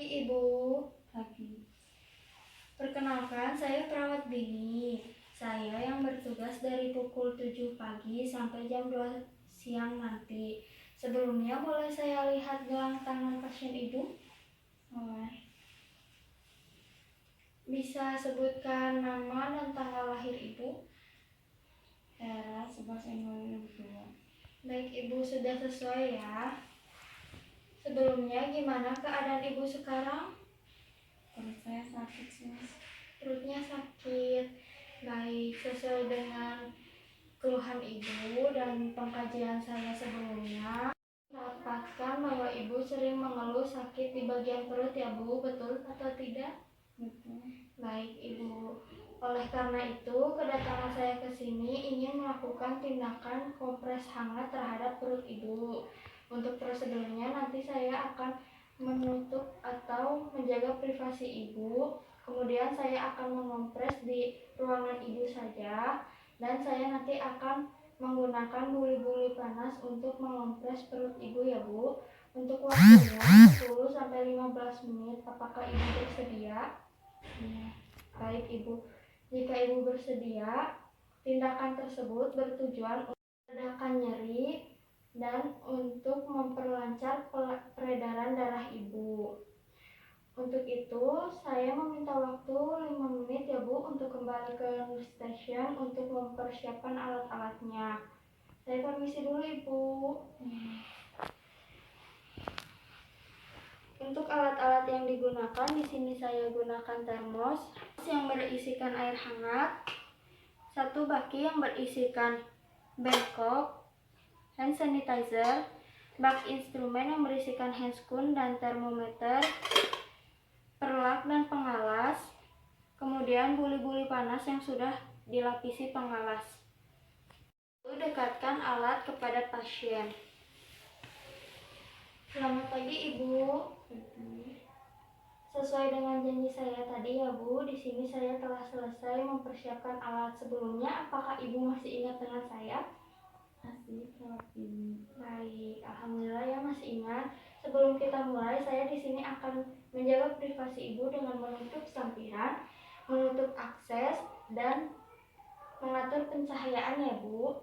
Ibu. Pagi. Perkenalkan, saya perawat Bini. Saya yang bertugas dari pukul 7 pagi sampai jam 2 siang nanti. Sebelumnya boleh saya lihat gelang tangan pasien Ibu? Boleh. Bisa sebutkan nama dan tanggal lahir Ibu? Era 11 Januari 2002. Baik, Ibu sudah sesuai ya. Sebelumnya gimana keadaan Ibu sekarang? Perut saya sakit sih, Mas. Perutnya sakit. Baik, sesuai dengan keluhan Ibu dan pengkajian saya sebelumnya, dapatkan bahwa Ibu sering mengeluh sakit di bagian perut ya Bu, betul atau tidak? Betul. Baik Ibu, oleh karena itu kedatangan saya ke sini ingin melakukan tindakan kompres hangat terhadap perut Ibu. Untuk prosedurnya nanti saya akan menutup atau menjaga privasi Ibu. Kemudian saya akan mengompres di ruangan Ibu saja, dan saya nanti akan menggunakan buli-buli panas untuk mengompres perut Ibu ya Bu. Untuk waktunya 10-15 menit. Apakah Ibu bersedia? Iya. Baik Ibu, jika Ibu bersedia, tindakan tersebut bertujuan untuk meredakan nyeri dan untuk memperlancar peredaran darah Ibu. Untuk itu, saya meminta waktu 5 menit ya Bu untuk kembali ke station untuk mempersiapkan alat-alatnya. Saya permisi dulu Ibu. Untuk alat-alat yang digunakan, di sini saya gunakan termos yang berisikan air hangat, satu baki yang berisikan Bangkok, hand sanitizer, bak instrumen yang berisikan handscoon dan termometer, perlak dan pengalas, kemudian buli-buli panas yang sudah dilapisi pengalas. Lalu dekatkan alat kepada pasien. Selamat pagi Ibu. Sesuai dengan janji saya tadi ya Bu, di sini saya telah selesai mempersiapkan alat sebelumnya. Apakah Ibu masih ingat dengan saya? Masih perawat Bini. Baik, alhamdulillah ya masih ingat. Sebelum kita mulai, saya di sini akan menjaga privasi Ibu dengan menutup sampiran, menutup akses, dan mengatur pencahayaan ya Bu.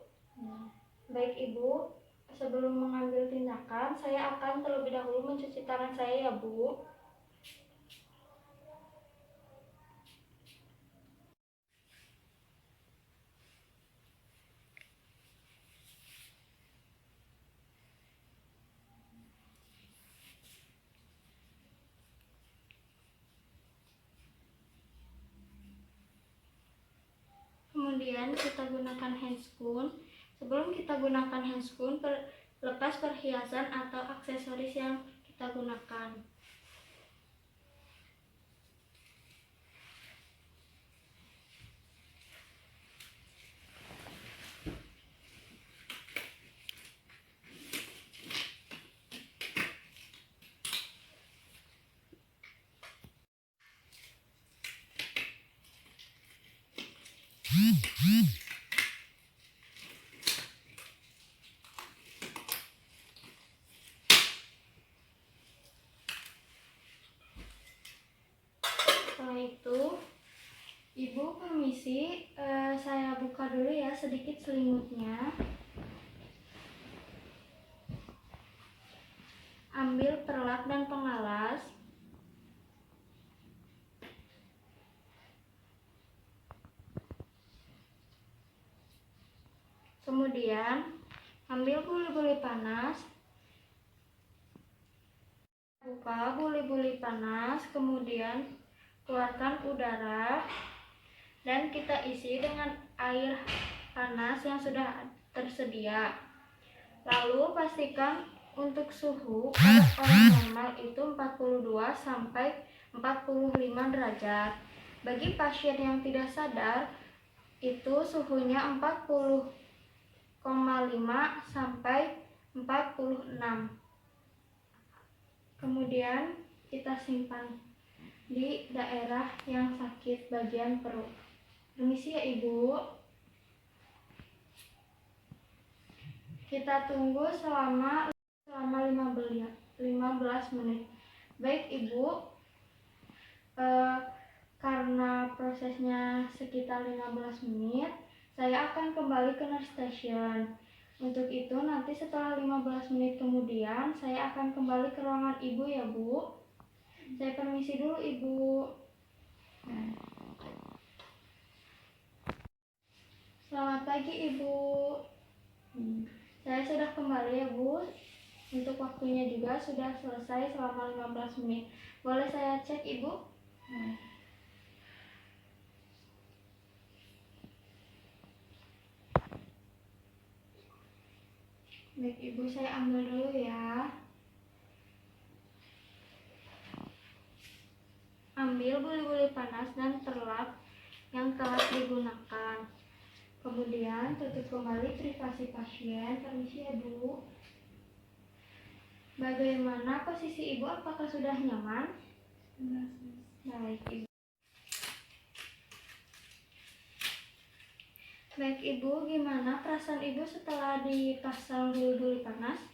Baik Ibu, sebelum mengambil tindakan, saya akan terlebih dahulu mencuci tangan saya ya Bu. Kemudian kita gunakan handscoon. Sebelum kita gunakan handscoon, lepas perhiasan atau aksesoris yang kita gunakan. Setelah itu, Ibu permisi, saya buka dulu ya sedikit selimutnya. Ambil perlak dan pengalas. Kemudian, ambil buli-buli panas. Buka buli-buli panas, kemudian keluarkan udara, dan kita isi dengan air panas yang sudah tersedia. Lalu pastikan untuk suhu pada orang normal itu 42 sampai 45 derajat. Bagi pasien yang tidak sadar, itu suhunya 40,5 sampai 46. Kemudian kita simpan di daerah yang sakit bagian perut. Permisi ya Ibu. Kita tunggu selama 15 menit. Baik Ibu, eh, karena prosesnya sekitar 15 menit, saya akan kembali ke nurse station. Untuk itu nanti setelah 15 menit kemudian saya akan kembali ke ruangan Ibu ya Bu. Saya permisi dulu Ibu. Selamat pagi Ibu. Saya sudah kembali ya Bu. Untuk waktunya juga sudah selesai selama 15 menit. Boleh saya cek Ibu? Baik Ibu, saya ambil dulu ya. Ambil buli-buli panas dan perlap yang telah digunakan. Kemudian tutup kembali privasi pasien. Permisi ya Bu. Bagaimana posisi Ibu? Apakah sudah nyaman? Baik Ibu. Baik Ibu, gimana perasaan Ibu setelah dipasang buli-buli panas?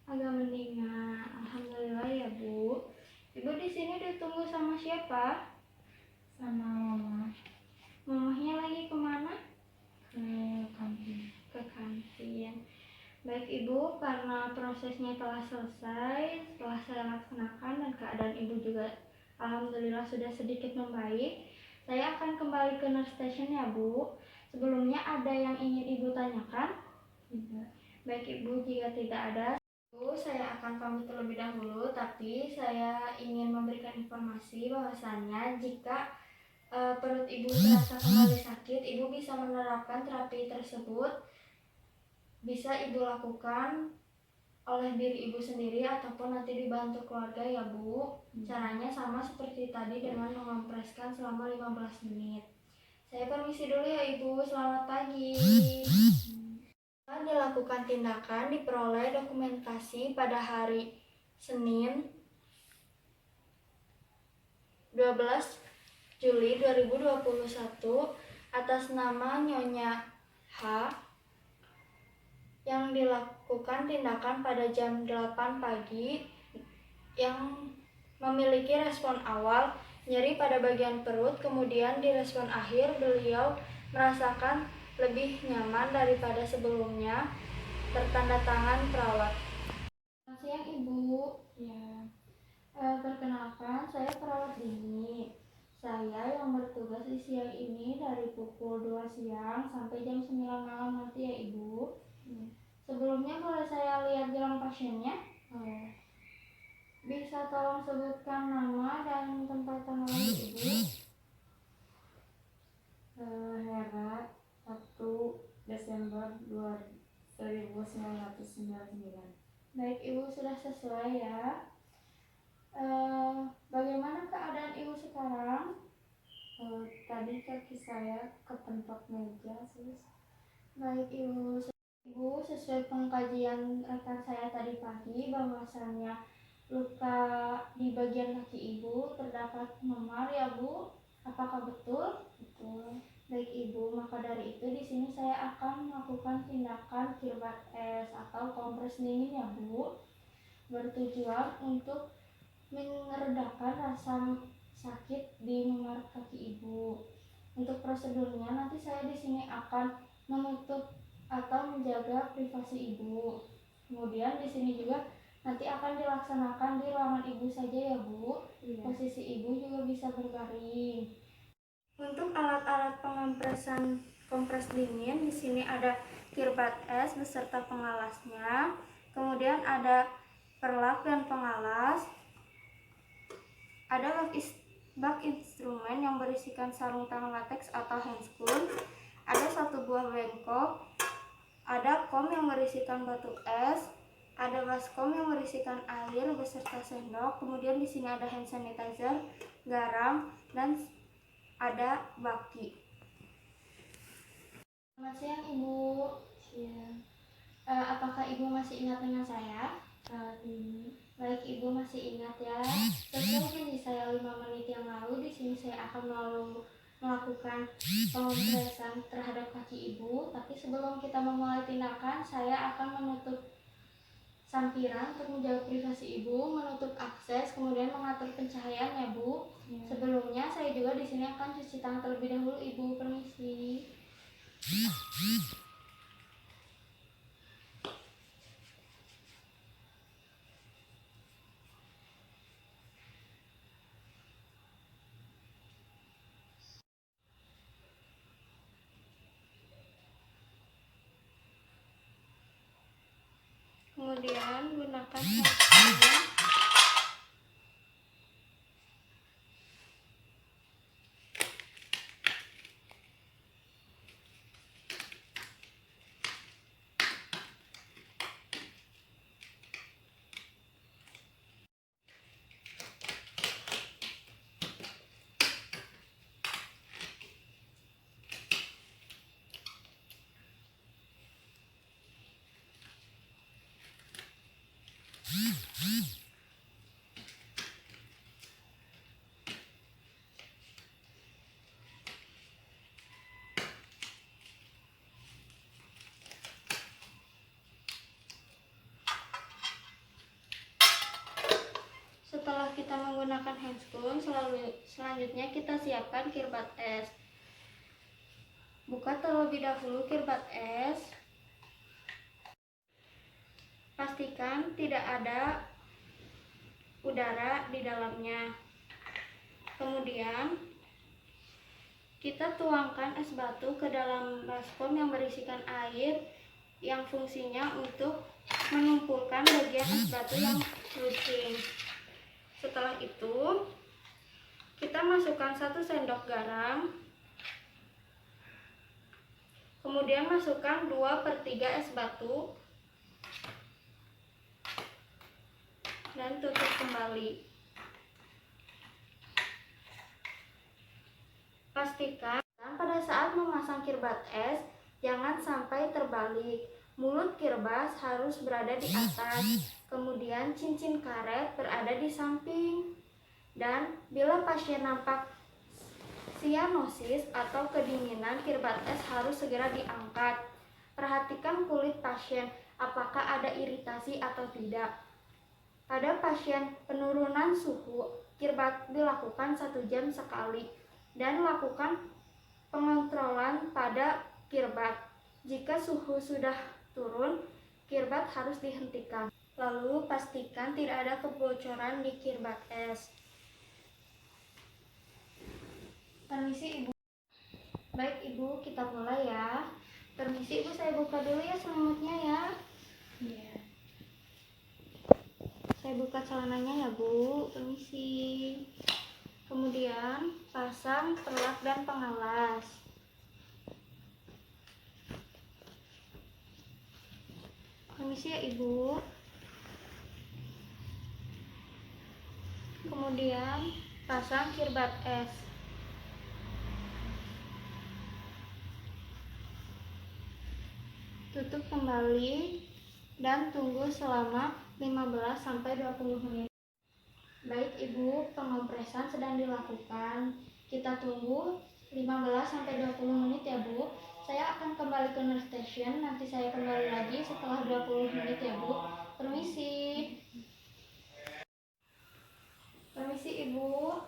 Agak mendingan. Alhamdulillah ya Bu. Ibu di sini ditunggu sama siapa? Sama mama Mamahnya lagi kemana? ke kantin. Ke kantin. Baik Ibu, karena prosesnya telah selesai, setelah saya laksanakan dan keadaan Ibu juga alhamdulillah sudah sedikit membaik, saya akan kembali ke nurse station ya Bu. Sebelumnya ada yang ingin Ibu tanyakan? Tidak. Baik Ibu, jika tidak ada, saya akan pamit terlebih dahulu, tapi saya ingin memberikan informasi bahwasannya jika perut Ibu terasa kembali sakit, Ibu bisa menerapkan terapi tersebut. Bisa Ibu lakukan oleh diri Ibu sendiri ataupun nanti dibantu keluarga ya Bu. Caranya sama seperti tadi dengan mengompreskan selama 15 menit. Saya permisi dulu ya Ibu, selamat pagi. Setelah dilakukan tindakan, diperoleh dokumentasi pada hari Senin 12 Juli 2021 atas nama Nyonya H yang dilakukan tindakan pada jam 8 pagi yang memiliki respon awal nyeri pada bagian perut, kemudian di respon akhir beliau merasakan lebih nyaman daripada sebelumnya. Tertanda tangan perawat. Selamat siang Ibu. Ya, Perkenalkan, saya perawat Dini. Saya yang bertugas di siang ini dari pukul 2 siang sampai jam 9 malam nanti ya Ibu. Sebelumnya boleh saya lihat gelang pasiennya? Bisa tolong sebutkan nama dan tempat tanggal lahir Ibu? Hera 1 Desember 1999. Baik Ibu, sudah sesuai ya. Bagaimana keadaan Ibu sekarang? Tadi kaki saya kepentok meja, sis. Baik Ibu. Ibu, sesuai pengkajian rekan saya tadi pagi bahwasannya luka di bagian kaki Ibu terdapat memar ya Bu. Apakah betul? Betul. Baik Ibu, maka dari itu di sini saya akan melakukan tindakan kirbat es atau kompres dingin ya Bu. Bertujuan untuk meredakan rasa sakit di memar kaki Ibu. Untuk prosedurnya nanti saya di sini akan menutup atau menjaga privasi Ibu. Kemudian di sini juga nanti akan dilaksanakan di ruangan Ibu saja ya Bu. Iya. Posisi Ibu juga bisa berbaring. Untuk alat-alat pengempresan kompres dingin di sini ada kirbat es beserta pengalasnya. Kemudian ada perlak dan pengalas. Ada bak instrumen yang berisikan sarung tangan latex atau handscoon. Ada satu buah bengkok. Ada kom yang berisikan batu es. Ada baskom yang berisikan air beserta sendok. Kemudian di sini ada hand sanitizer, garam, dan ada baki. Selamat siang Ibu. Siang. Apakah Ibu masih ingat dengan saya? Ini Baik Ibu masih ingat ya. Sesuai janji saya 5 menit yang lalu, di sini saya akan melakukan pengompresan terhadap kaki Ibu. Tapi sebelum kita memulai tindakan, saya akan menutup sampiran untuk menjaga privasi ibu, menutup akses, kemudian mengatur pencahayaan ya Bu. Sebelumnya saya juga di sini akan cuci tangan terlebih dahulu ibu. Permisi. Kemudian gunakan sabun. Setelah kita menggunakan handscoon, selanjutnya kita siapkan kirbat es. Buka terlebih dahulu kirbat es. Pastikan tidak ada udara di dalamnya. Kemudian kita tuangkan es batu ke dalam baskom yang berisikan air yang fungsinya untuk menumpulkan bagian es batu yang lucing. Setelah itu kita masukkan 1 sendok garam, kemudian masukkan 2/3 es batu dan tutup kembali. Pastikan pada saat memasang kirbat es jangan sampai terbalik. Mulut kirbas harus berada di atas, kemudian cincin karet berada di samping. Dan bila pasien nampak sianosis atau kedinginan, kirbat es harus segera diangkat. Perhatikan kulit pasien, apakah ada iritasi atau tidak. Pada pasien penurunan suhu, kirbat dilakukan 1 jam sekali dan lakukan pengontrolan pada kirbat. Jika suhu sudah turun, kirbat harus dihentikan. Lalu pastikan tidak ada kebocoran di kirbat es. Permisi ibu. Baik ibu, kita mulai ya. Permisi ibu, saya buka dulu ya selimutnya ya. Iya. Saya buka celananya ya bu. Permisi. Kemudian pasang perlak dan pengalas. Permisi ya ibu. Kemudian pasang kirbat es. Tutup kembali dan tunggu selama 15-20 menit. Baik ibu, pengompresan sedang dilakukan. Kita tunggu 15-20 menit ya bu. Saya akan kembali ke nurse station, nanti saya kembali lagi setelah 20 menit ya bu. Permisi. Permisi ibu.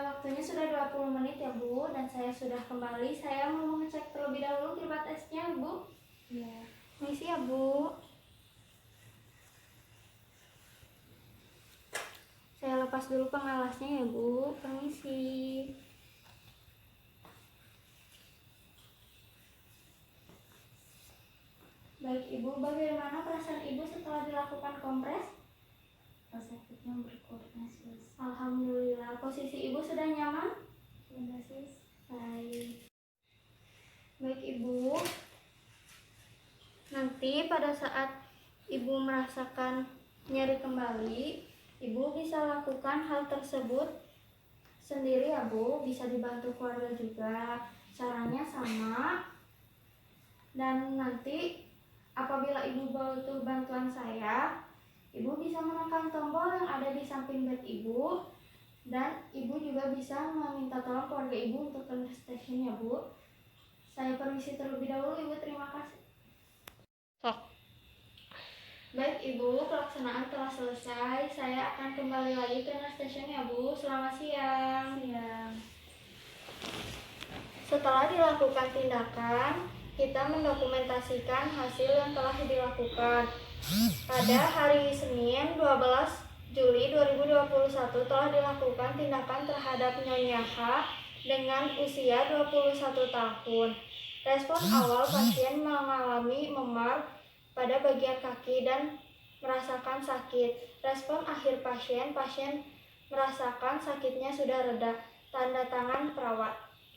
Waktunya sudah 20 menit ya bu, dan saya sudah kembali. Saya mau mengecek terlebih dahulu kirbat esnya bu. Iya. Permisi ya bu. Saya lepas dulu pengalasnya ya bu. Permisi. Baik ibu, bagaimana perasaan ibu setelah dilakukan kompres? Sakitnya berkurang sis. Alhamdulillah. Posisi ibu sudah nyaman? Sudah sis. Baik. Baik ibu. Nanti pada saat ibu merasakan nyeri kembali, ibu bisa lakukan hal tersebut sendiri ya bu. Bisa dibantu keluarga juga. Caranya sama. Dan nanti apabila ibu butuh bantuan saya, ibu bisa menekan tombol yang ada di samping bed ibu, dan ibu juga bisa meminta tolong keluarga ibu untuk ke nurse station ya bu. Saya permisi terlebih dahulu ibu, terima kasih. Baik Ibu, pelaksanaan telah selesai. Saya akan kembali lagi ke nurse station ya Bu. Selamat siang. Siang. Setelah dilakukan tindakan, kita mendokumentasikan hasil yang telah dilakukan. Pada hari Senin 12 Juli 2021 telah dilakukan tindakan terhadap Nyonya H dengan usia 21 tahun. Respon awal pasien mengalami memar pada bagian kaki dan merasakan sakit. Respon akhir pasien merasakan sakitnya sudah reda. Tanda tangan perawat.